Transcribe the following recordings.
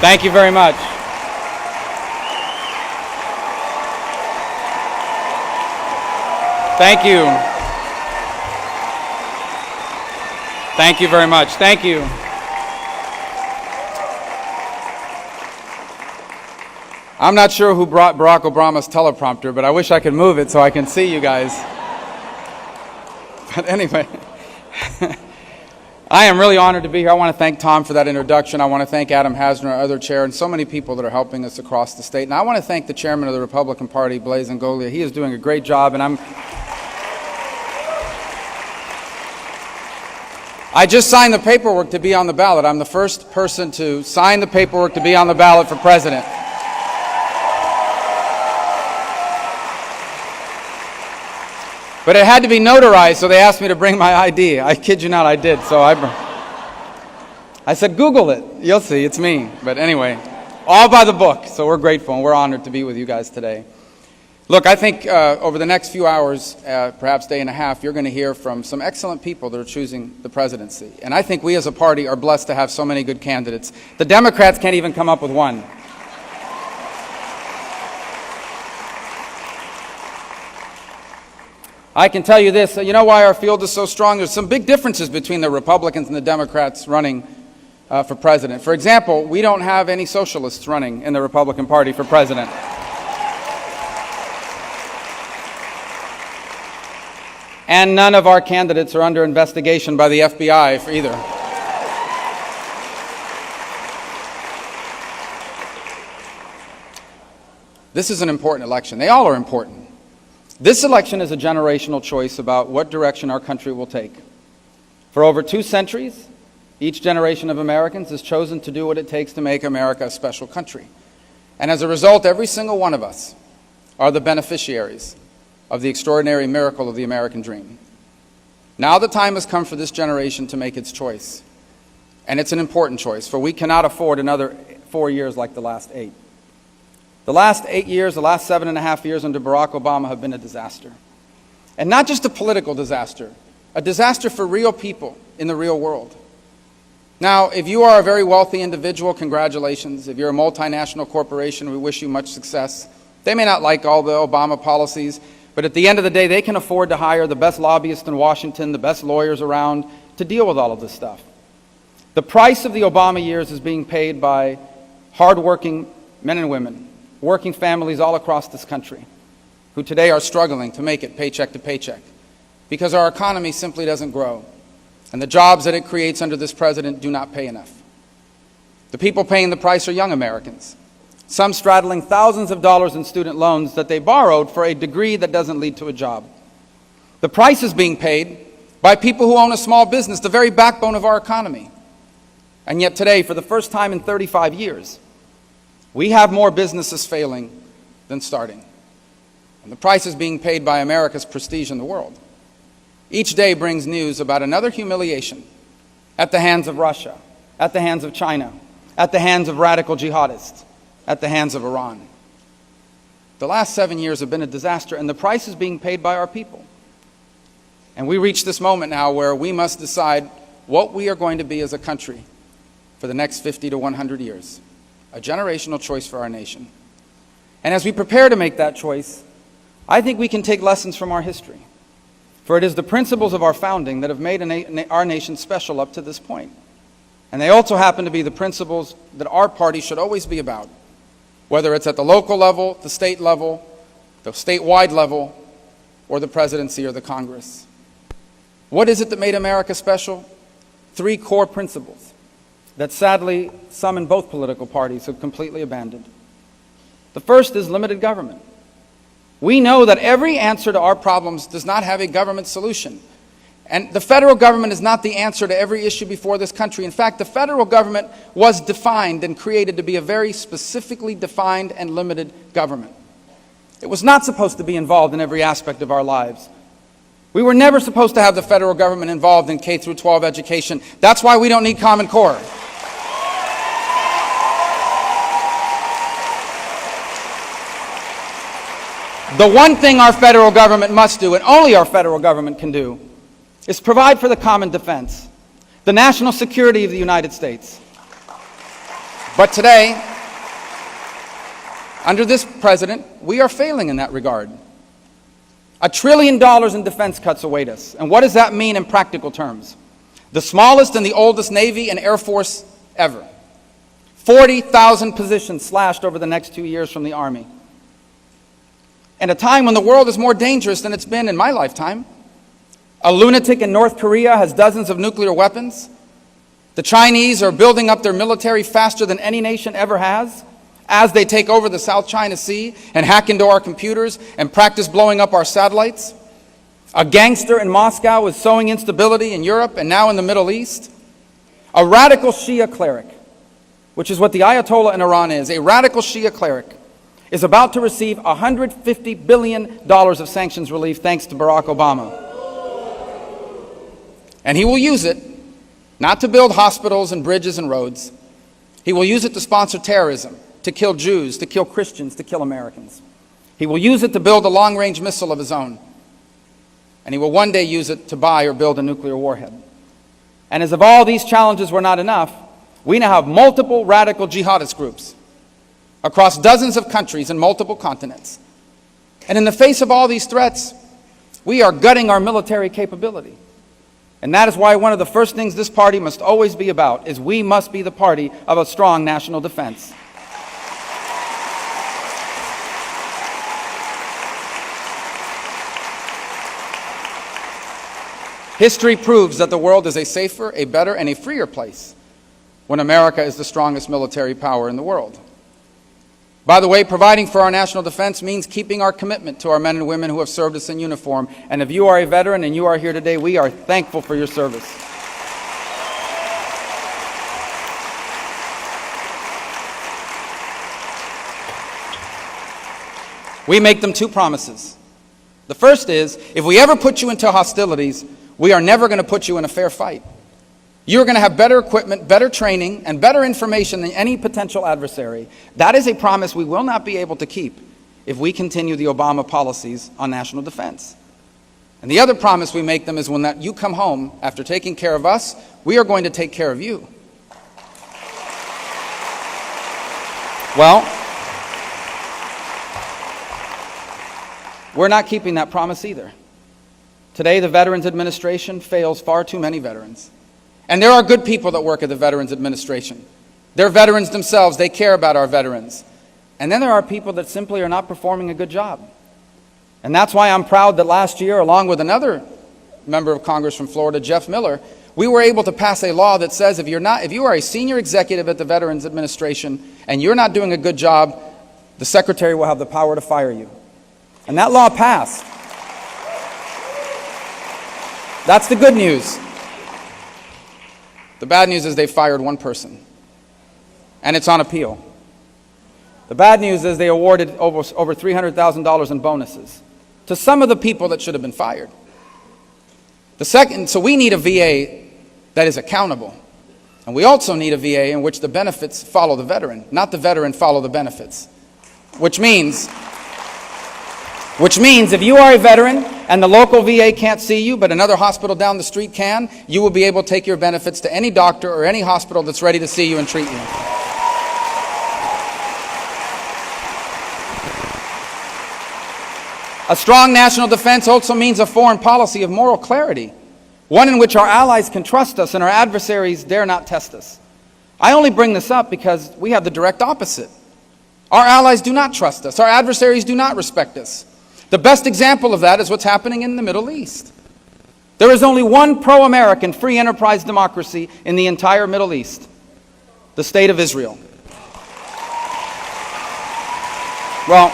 Thank you very much. Thank you. Thank you very much. Thank you. I'm not sure who brought Barack Obama's teleprompter, but I wish I could move it so I can see you guys. But anyway, I am really honored to be here. I want to thank Tom for that introduction. I want to thank Adam Hasner, our other chair, and so many people that are helping us across the state. And I want to thank the chairman of the Republican Party, Blaise Ngolia. He is doing a great job, and I just signed the paperwork to be on the ballot. I'm the first person to sign the paperwork to be on the ballot for president. But it had to be notarized, so they asked me to bring my ID. I kid you not, I did. So I said, Google it. You'll see, it's me. But anyway, all by the book. So we're grateful, and we're honored to be with you guys today. Look, I think over the next few hours, perhaps day and a half, you're going to hear from some excellent people that are choosing the presidency. And I think we as a party are blessed to have so many good candidates. The Democrats can't even come up with one. I can tell you this, you know why our field is so strong? There's some big differences between the Republicans and the Democrats running for president. For example, we don't have any socialists running in the Republican Party for president. And none of our candidates are under investigation by the FBI for either. This is an important election. They all are important. This election is a generational choice about what direction our country will take. For over 2 centuries, each generation of Americans has chosen to do what it takes to make America a special country. And as a result, every single one of us are the beneficiaries of the extraordinary miracle of the American dream. Now the time has come for this generation to make its choice. And it's an important choice, for we cannot afford another 4 years like the last 8. The last 8 years, the last 7.5 years under Barack Obama have been a disaster. And not just a political disaster, a disaster for real people in the real world. Now, if you are a very wealthy individual, congratulations. If you're a multinational corporation, we wish you much success. They may not like all the Obama policies, but at the end of the day, they can afford to hire the best lobbyists in Washington, the best lawyers around to deal with all of this stuff. The price of the Obama years is being paid by hardworking men and women, working families all across this country, who today are struggling to make it paycheck to paycheck because our economy simply doesn't grow, and the jobs that it creates under this president do not pay enough. The people paying the price are young Americans, some straddling thousands of dollars in student loans that they borrowed for a degree that doesn't lead to a job. The price is being paid by people who own a small business, the very backbone of our economy. And yet today, for the first time in 35 years, we have more businesses failing than starting. And the price is being paid by America's prestige in the world. Each day brings news about another humiliation at the hands of Russia, at the hands of China, at the hands of radical jihadists, at the hands of Iran. The last 7 years have been a disaster, and the price is being paid by our people. And we reach this moment now where we must decide what we are going to be as a country for the next 50 to 100 years. A generational choice for our nation. And as we prepare to make that choice, I think we can take lessons from our history. For it is the principles of our founding that have made our nation special up to this point. And they also happen to be the principles that our party should always be about, whether it's at the local level, the statewide level, or the presidency or the Congress. What is it that made America special? 3 core principles that sadly some in both political parties have completely abandoned. The first is limited government. We know that every answer to our problems does not have a government solution. And the federal government is not the answer to every issue before this country. In fact, the federal government was defined and created to be a very specifically defined and limited government. It was not supposed to be involved in every aspect of our lives. We were never supposed to have the federal government involved in K through 12 education. That's why we don't need Common Core. The one thing our federal government must do, and only our federal government can do, is provide for the common defense, the national security of the United States. But today, under this president, we are failing in that regard. $1 trillion in defense cuts await us. And what does that mean in practical terms? The smallest and the oldest Navy and Air Force ever. 40,000 positions slashed over the next 2 years from the Army. At a time when the world is more dangerous than it's been in my lifetime. A lunatic in North Korea has dozens of nuclear weapons. The Chinese are building up their military faster than any nation ever has, as they take over the South China Sea and hack into our computers and practice blowing up our satellites. A gangster in Moscow is sowing instability in Europe and now in the Middle East. A radical Shia cleric, which is what the Ayatollah in Iran is, a radical Shia cleric, is about to receive $150 billion of sanctions relief thanks to Barack Obama. And he will use it not to build hospitals and bridges and roads. He will use it to sponsor terrorism, to kill Jews, to kill Christians, to kill Americans. He will use it to build a long-range missile of his own. And he will one day use it to buy or build a nuclear warhead. And as if all these challenges were not enough, we now have multiple radical jihadist groups across dozens of countries and multiple continents. And in the face of all these threats, we are gutting our military capability. And that is why one of the first things this party must always be about is we must be the party of a strong national defense. History proves that the world is a safer, a better, and a freer place when America is the strongest military power in the world. By the way, providing for our national defense means keeping our commitment to our men and women who have served us in uniform. And if you are a veteran and you are here today, we are thankful for your service. We make them two promises. The first is, if we ever put you into hostilities, we are never going to put you in a fair fight. You're going to have better equipment, better training, and better information than any potential adversary. That is a promise we will not be able to keep if we continue the Obama policies on national defense. And the other promise we make them is when you come home after taking care of us, we are going to take care of you. Well, we're not keeping that promise either. Today, the Veterans Administration fails far too many veterans. And there are good people that work at the Veterans Administration. They're veterans themselves. They care about our veterans. And then there are people that simply are not performing a good job. And that's why I'm proud that last year, along with another member of Congress from Florida, Jeff Miller, we were able to pass a law that says if you are a senior executive at the Veterans Administration and you're not doing a good job, the Secretary will have the power to fire you. And that law passed. That's the good news. The bad news is they fired one person, and it's on appeal. The bad news is they awarded over $300,000 in bonuses to some of the people that should have been fired. So we need a VA that is accountable. And we also need a VA in which the benefits follow the veteran, not the veteran follow the benefits. Which means if you are a veteran and the local VA can't see you, but another hospital down the street can, you will be able to take your benefits to any doctor or any hospital that's ready to see you and treat you. A strong national defense also means a foreign policy of moral clarity, one in which our allies can trust us and our adversaries dare not test us. I only bring this up because we have the direct opposite. Our allies do not trust us. Our adversaries do not respect us. The best example of that is what's happening in the Middle East. There is only one pro-American free enterprise democracy in the entire Middle East, the State of Israel. Well,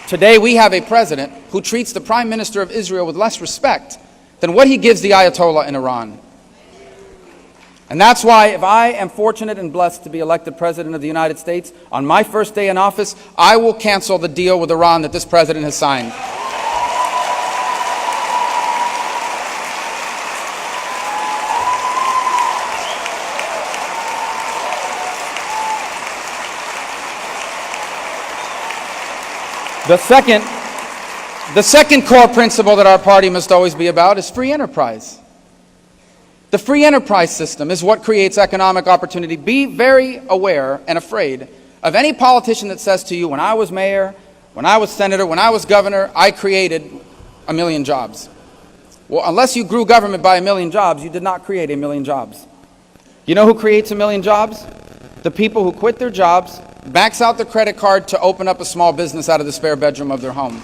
today we have a president who treats the Prime Minister of Israel with less respect than what he gives the Ayatollah in Iran. And that's why if I am fortunate and blessed to be elected President of the United States, on my first day in office, I will cancel the deal with Iran that this President has signed. The second core principle that our party must always be about is free enterprise. The free enterprise system is what creates economic opportunity. Be very aware and afraid of any politician that says to you, when I was mayor, when I was senator, when I was governor, I created 1 million jobs. Well, unless you grew government by 1 million jobs, you did not create 1 million jobs. You know who creates 1 million jobs? The people who quit their jobs, max out their credit card to open up a small business out of the spare bedroom of their home.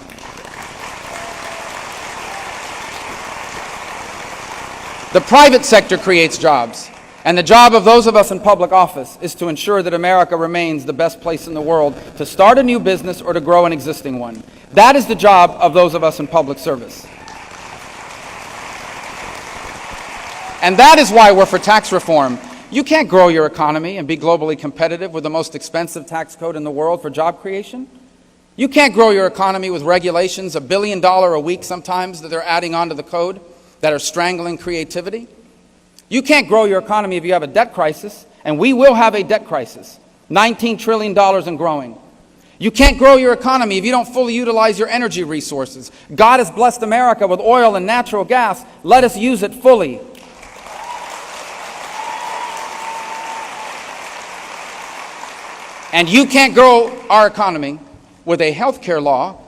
The private sector creates jobs, and the job of those of us in public office is to ensure that America remains the best place in the world to start a new business or to grow an existing one. That is the job of those of us in public service. And that is why we're for tax reform. You can't grow your economy and be globally competitive with the most expensive tax code in the world for job creation. You can't grow your economy with regulations, $1 billion a week sometimes that they're adding onto the code, that are strangling creativity. You can't grow your economy if you have a debt crisis, and we will have a debt crisis, $19 trillion and growing. You can't grow your economy if you don't fully utilize your energy resources. God has blessed America with oil and natural gas. Let us use it fully. And you can't grow our economy with a health care law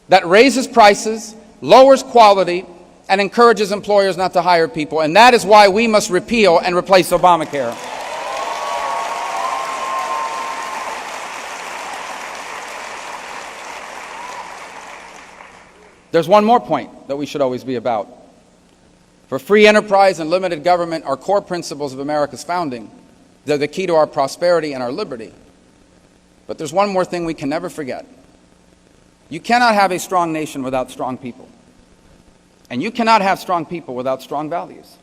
that raises prices, lowers quality, and encourages employers not to hire people. And that is why we must repeal and replace Obamacare. There's one more point that we should always be about. For free enterprise and limited government are core principles of America's founding. They're the key to our prosperity and our liberty. But there's one more thing we can never forget. You cannot have a strong nation without strong people. And you cannot have strong people without strong values.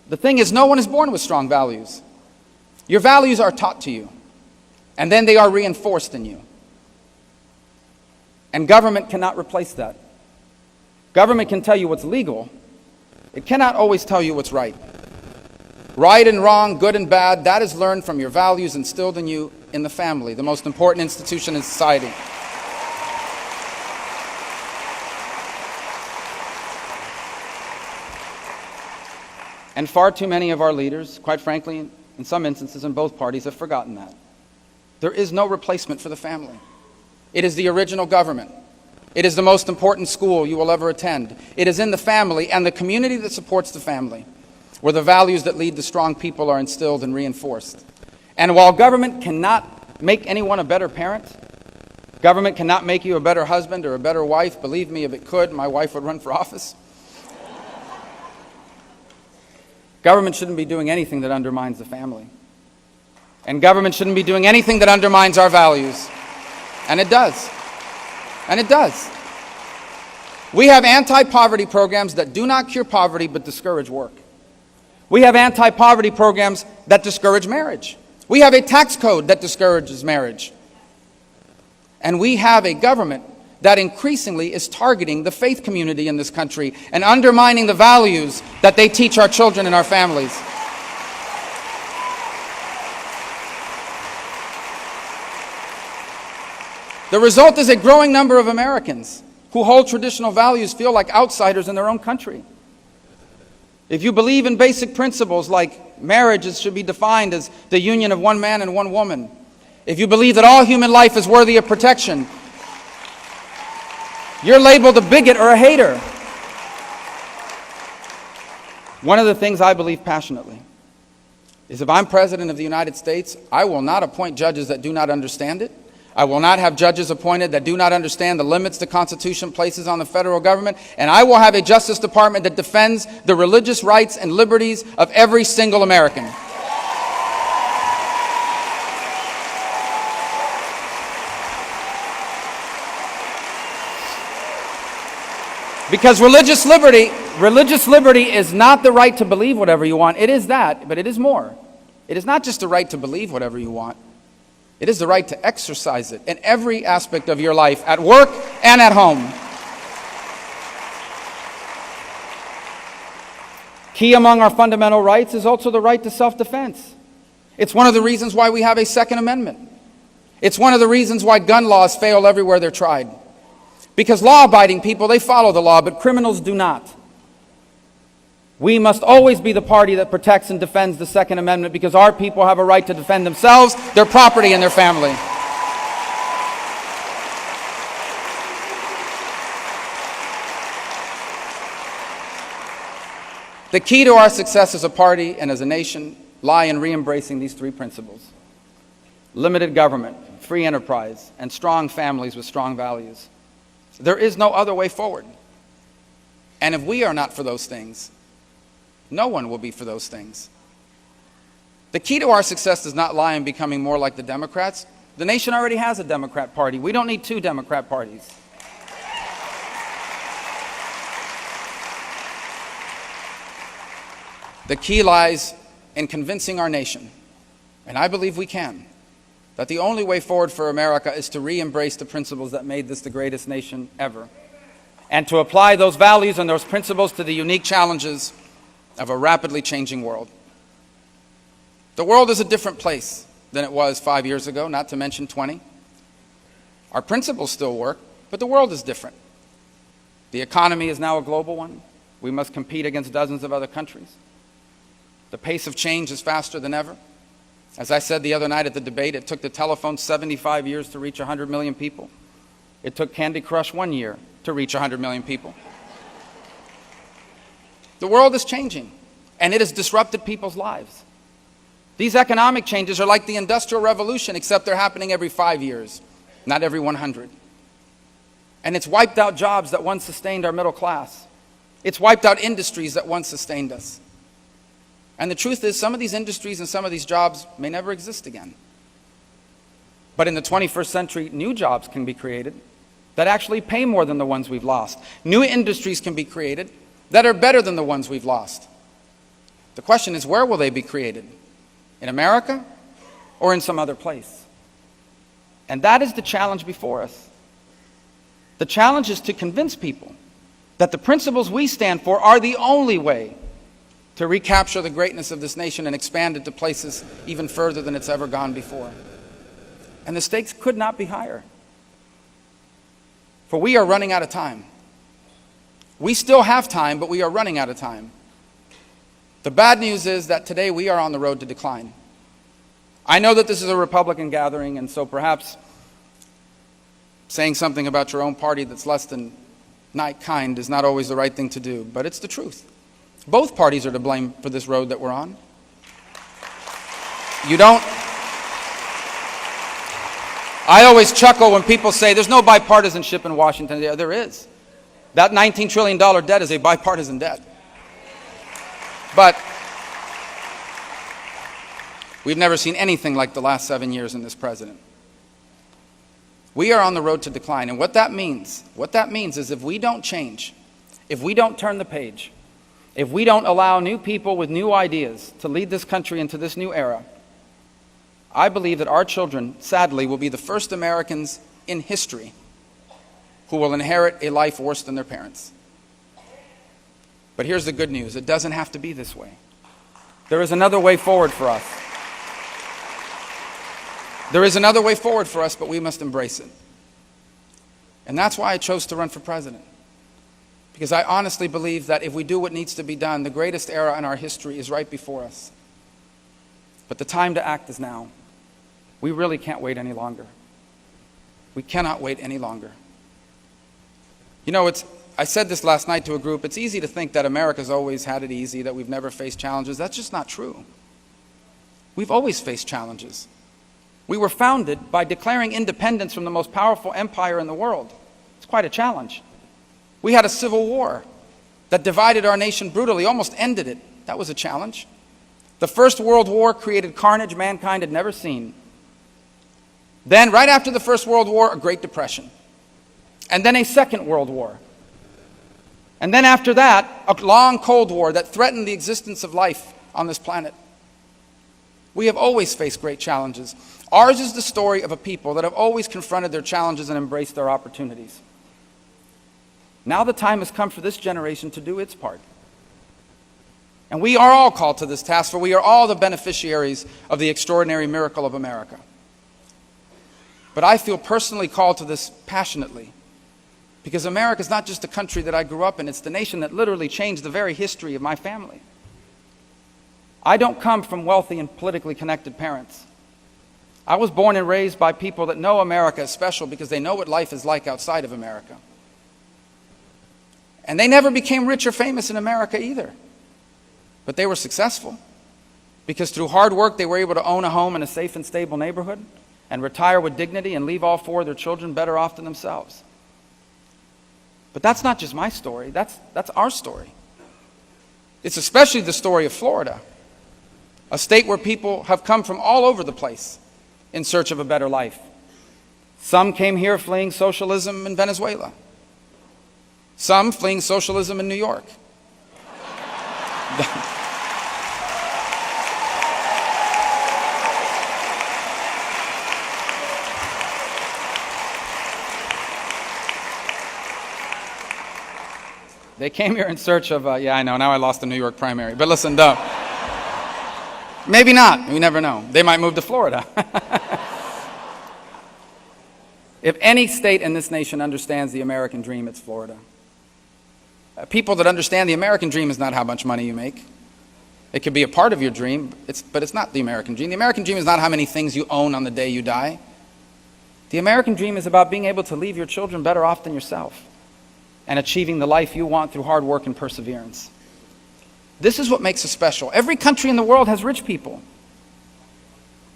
The thing is, no one is born with strong values. Your values are taught to you, and then they are reinforced in you. And government cannot replace that. Government can tell you what's legal. It cannot always tell you what's right. Right and wrong, good and bad, that is learned from your values instilled in you in the family, the most important institution in society. And far too many of our leaders, quite frankly, in some instances in both parties, have forgotten that. There is no replacement for the family. It is the original government. It is the most important school you will ever attend. It is in the family and the community that supports the family, where the values that lead to strong people are instilled and reinforced. And while government cannot make anyone a better parent, government cannot make you a better husband or a better wife. Believe me, if it could, my wife would run for office. Government shouldn't be doing anything that undermines the family. And government shouldn't be doing anything that undermines our values. And it does. And it does. We have anti-poverty programs that do not cure poverty but discourage work. We have anti-poverty programs that discourage marriage. We have a tax code that discourages marriage. And we have a government that increasingly is targeting the faith community in this country and undermining the values that they teach our children and our families. The result is a growing number of Americans who hold traditional values feel like outsiders in their own country. If you believe in basic principles like marriage should be defined as the union of one man and one woman, if you believe that all human life is worthy of protection, you're labeled a bigot or a hater. One of the things I believe passionately is if I'm President of the United States, I will not appoint judges that do not understand it. I will not have judges appointed that do not understand the limits the Constitution places on the federal government, and I will have a Justice Department that defends the religious rights and liberties of every single American. Because religious liberty is not the right to believe whatever you want. It is that, but it is more. It is not just the right to believe whatever you want. It is the right to exercise it in every aspect of your life, at work and at home. Key among our fundamental rights is also the right to self-defense. It's one of the reasons why we have a Second Amendment. It's one of the reasons why gun laws fail everywhere they're tried. Because law-abiding people, they follow the law, but criminals do not. We must always be the party that protects and defends the Second Amendment, because our people have a right to defend themselves, their property, and their family. The key to our success as a party and as a nation lie in re-embracing these three principles: limited government, free enterprise, and strong families with strong values. There is no other way forward. And if we are not for those things, no one will be for those things. The key to our success does not lie in becoming more like the Democrats. The nation already has a Democrat Party. We don't need two Democrat parties. The key lies in convincing our nation, and I believe we can, that the only way forward for America is to re-embrace the principles that made this the greatest nation ever, and to apply those values and those principles to the unique challenges of a rapidly changing world. The world is a different place than it was 5 years ago, not to mention 20. Our principles still work, but the world is different. The economy is now a global one. We must compete against dozens of other countries. The pace of change is faster than ever. As I said the other night at the debate, it took the telephone 75 years to reach 100 million people. It took Candy Crush 1 year to reach 100 million people. The world is changing, and it has disrupted people's lives. These economic changes are like the Industrial Revolution, except they're happening every 5 years, not every 100. And it's wiped out jobs that once sustained our middle class. It's wiped out industries that once sustained us. And the truth is, some of these industries and some of these jobs may never exist again. But in the 21st century, new jobs can be created that actually pay more than the ones we've lost. New industries can be created that are better than the ones we've lost. The question is, where will they be created? In America or in some other place? And that is the challenge before us. The challenge is to convince people that the principles we stand for are the only way to recapture the greatness of this nation and expand it to places even further than it's ever gone before. And the stakes could not be higher. For we are running out of time. We still have time, but we are running out of time. The bad news is that today we are on the road to decline. I know that this is a Republican gathering, and so perhaps saying something about your own party that's less than kind is not always the right thing to do, but it's the truth. Both parties are to blame for this road that we're on. I always chuckle when people say there's no bipartisanship in Washington. Yeah, there is. That $19 trillion debt is a bipartisan debt. But we've never seen anything like the last 7 years in this president. We are on the road to decline, and what that means is if we don't change, if we don't turn the page, if we don't allow new people with new ideas to lead this country into this new era, I believe that our children, sadly, will be the first Americans in history who will inherit a life worse than their parents. But here's the good news. It doesn't have to be this way. There is another way forward for us. There is another way forward for us, but we must embrace it. And that's why I chose to run for president. Because I honestly believe that if we do what needs to be done, the greatest era in our history is right before us. But the time to act is now. We really can't wait any longer. We cannot wait any longer. You know, I said this last night to a group, it's easy to think that America's always had it easy, that we've never faced challenges. That's just not true. We've always faced challenges. We were founded by declaring independence from the most powerful empire in the world. It's quite a challenge. We had a civil war that divided our nation brutally, almost ended it. That was a challenge. The First World War created carnage mankind had never seen. Then, right after the First World War, a Great Depression. And then a Second World War. And then after that, a long Cold War that threatened the existence of life on this planet. We have always faced great challenges. Ours is the story of a people that have always confronted their challenges and embraced their opportunities. Now the time has come for this generation to do its part. And we are all called to this task, for we are all the beneficiaries of the extraordinary miracle of America. But I feel personally called to this passionately, Because America is not just the country that I grew up in, it's the nation that literally changed the very history of my family. I don't come from wealthy and politically connected parents. I was born and raised by people that know America is special because they know what life is like outside of America. And they never became rich or famous in America either. But they were successful because through hard work they were able to own a home in a safe and stable neighborhood and retire with dignity and leave all 4 of their children better off than themselves. But that's not just my story, that's our story. It's especially the story of Florida, a state where people have come from all over the place in search of a better life. Some came here fleeing socialism in Venezuela. Some fleeing socialism in New York. They came here in search of, yeah, I know, now I lost the New York primary. But listen, maybe not. We never know. They might move to Florida. If any state in this nation understands the American dream, it's Florida. People that understand the American dream is not how much money you make. It could be a part of your dream, but it's not the American dream. The American dream is not how many things you own on the day you die. The American dream is about being able to leave your children better off than yourself and achieving the life you want through hard work and perseverance. This is what makes us special. Every country in the world has rich people.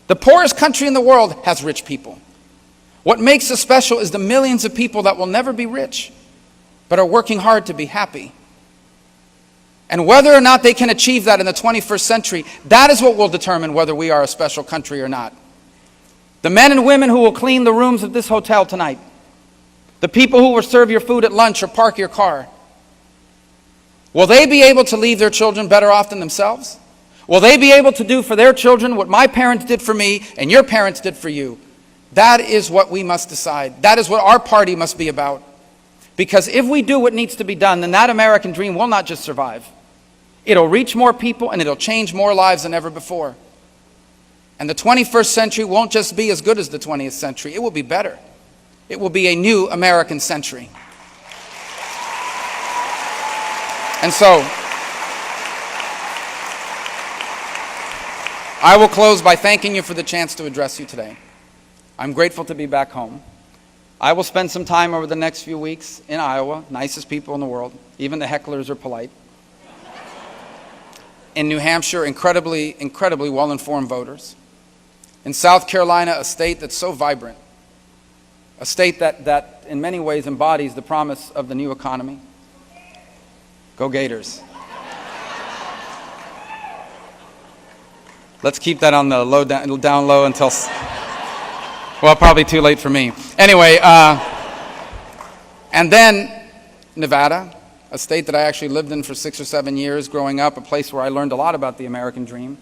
The poorest country in the world has rich people. What makes us special is the millions of people that will never be rich, but are working hard to be happy. And whether or not they can achieve that in the 21st century, that is what will determine whether we are a special country or not. The men and women who will clean the rooms of this hotel tonight, the people who will serve your food at lunch or park your car, will they be able to leave their children better off than themselves? Will they be able to do for their children what my parents did for me and your parents did for you? That is what we must decide. That is what our party must be about. Because if we do what needs to be done, then that American dream will not just survive. It'll reach more people and it'll change more lives than ever before. And the 21st century won't just be as good as the 20th century. It will be better. It will be a new American century. And so, I will close by thanking you for the chance to address you today. I'm grateful to be back home. I will spend some time over the next few weeks in Iowa, nicest people in the world. Even the hecklers are polite. In New Hampshire, incredibly well-informed voters. In South Carolina, a state that's so vibrant. A state that in many ways embodies the promise of the new economy. Go Gators. Let's keep that on the down low until, well, probably too late for me. Anyway, and then Nevada, a state that I actually lived in for 6 or 7 years growing up, a place where I learned a lot about the American dream,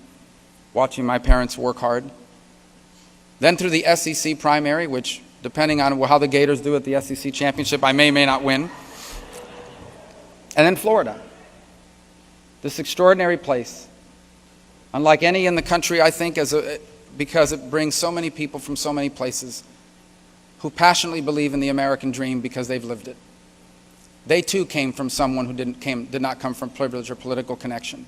watching my parents work hard. Then through the SEC primary, which, depending on how the Gators do at the SEC championship, I may not win. And then Florida, this extraordinary place, unlike any in the country, I think, because it brings so many people from so many places who passionately believe in the American dream because they've lived it. They too came from someone who did not come from privilege or political connection.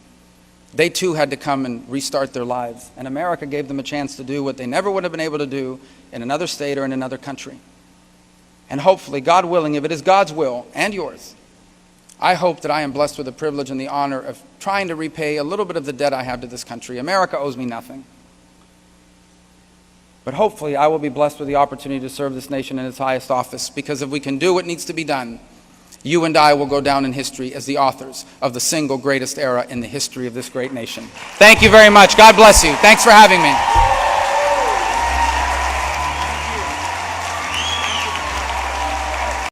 They too had to come and restart their lives. And America gave them a chance to do what they never would have been able to do in another state or in another country. And hopefully, God willing, if it is God's will and yours, I hope that I am blessed with the privilege and the honor of trying to repay a little bit of the debt I have to this country. America owes me nothing. But hopefully, I will be blessed with the opportunity to serve this nation in its highest office, because if we can do what needs to be done, you and I will go down in history as the authors of the single greatest era in the history of this great nation. Thank you very much. God bless you. Thanks for having me.